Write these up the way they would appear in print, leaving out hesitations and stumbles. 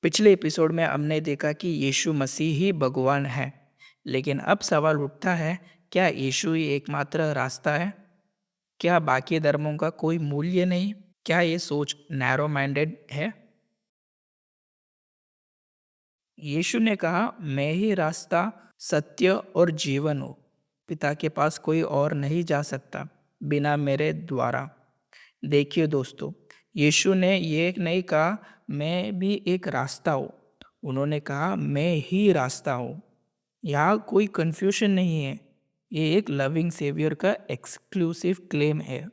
पिछले एपिसोड में हमने देखा कि यीशु मसीह ही भगवान है। लेकिन अब सवाल उठता है, क्या यीशु ही एकमात्र रास्ता है? क्या बाकी धर्मों का कोई मूल्य नहीं? क्या ये सोच नैरो माइंडेड है? यीशु ने कहा, मैं ही रास्ता, सत्य और जीवन हूँ। पिता के पास कोई और नहीं जा सकता बिना मेरे द्वारा। देखिए दोस्तों, यीशु ने ये नहीं कहा मैं भी एक रास्ता हूँ। उन्होंने कहा मैं ही रास्ता हूँ। यहाँ कोई कंफ्यूजन नहीं है। ये एक लविंग सेवियर का एक्सक्लूसिव क्लेम है।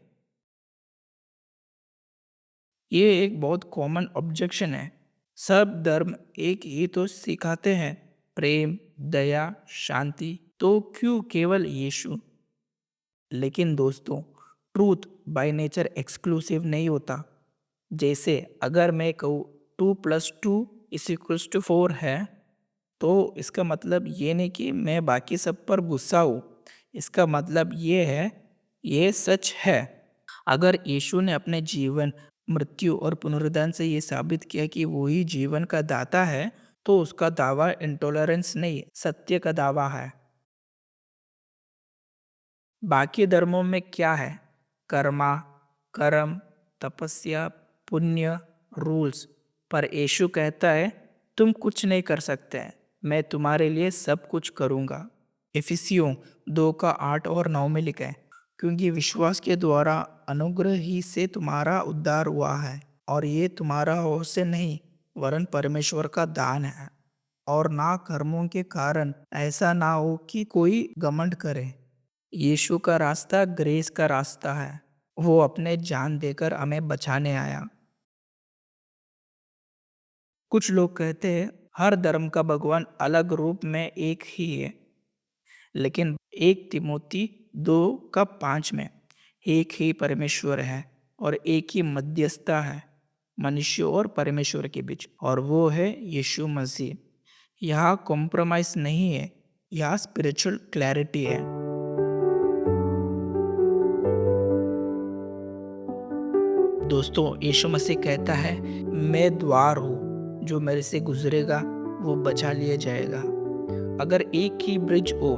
ये एक बहुत कॉमन ऑब्जेक्शन है। सब धर्म एक ही तो सिखाते हैं, प्रेम, दया, शांति। तो क्यों केवल यीशु? लेकिन दोस्तों, ट्रूथ बाय नेचर एक्सक्लूसिव नहीं होता। जैसे अगर मैं कहूँ 2+2=4 है, तो इसका मतलब ये नहीं कि मैं बाकी सब पर गुस्सा हूँ। इसका मतलब ये है, ये सच है। अगर यीशु ने अपने जीवन, मृत्यु और पुनरुत्थान से ये साबित किया कि वो ही जीवन का दाता है, तो उसका दावा इंटॉलरेंस नहीं, सत्य का दावा है। बाकी धर्मों में क्या है? कर्मा, कर्म, तपस्या, पुण्य, रूल्स। पर यीशु कहता है, तुम कुछ नहीं कर सकते, मैं तुम्हारे लिए सब कुछ करूँगा। इफिसियों 2:8 और 9 में लिखा है, क्योंकि विश्वास के द्वारा अनुग्रह ही से तुम्हारा उद्धार हुआ है, और ये तुम्हारा ओर से नहीं, वरन परमेश्वर का दान है। और ना कर्मों के कारण, ऐसा ना हो कि कोई घमंड करे। यीशु का रास्ता ग्रेस का रास्ता है। वो अपने जान देकर हमें बचाने आया। कुछ लोग कहते हैं हर धर्म का भगवान अलग रूप में एक ही है। लेकिन 1 तिमोथी 2:5 में एक ही परमेश्वर है और एक ही मध्यस्थता है मनुष्य और परमेश्वर के बीच, और वो है यीशु मसीह। यहाँ कॉम्प्रोमाइज नहीं है, यहाँ स्पिरिचुअल क्लैरिटी है। दोस्तों, यीशु मसीह कहता है, मैं द्वार हूँ, जो मेरे से गुजरेगा वो बचा लिया जाएगा। अगर एक ही ब्रिज हो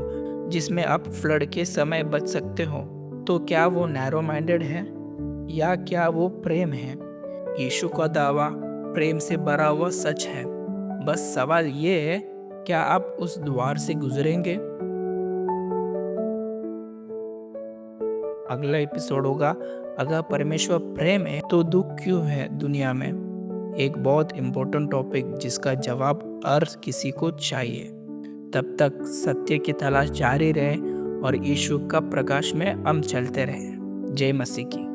जिसमें आप फ्लड के समय बच सकते हो, तो क्या वो नैरो माइंडेड है या क्या वो प्रेम है? यीशु का दावा प्रेम से भरा हुआ सच है। बस सवाल ये है, क्या आप उस द्वार से गुजरेंगे? अगला एपिसोड होगा, अगर परमेश्वर प्रेम है तो दुख क्यों है दुनिया में? एक बहुत इम्पोर्टेंट टॉपिक जिसका जवाब हर किसी को चाहिए। तब तक सत्य की तलाश जारी रहे और यीशु का प्रकाश में हम चलते रहे। जय मसीह की।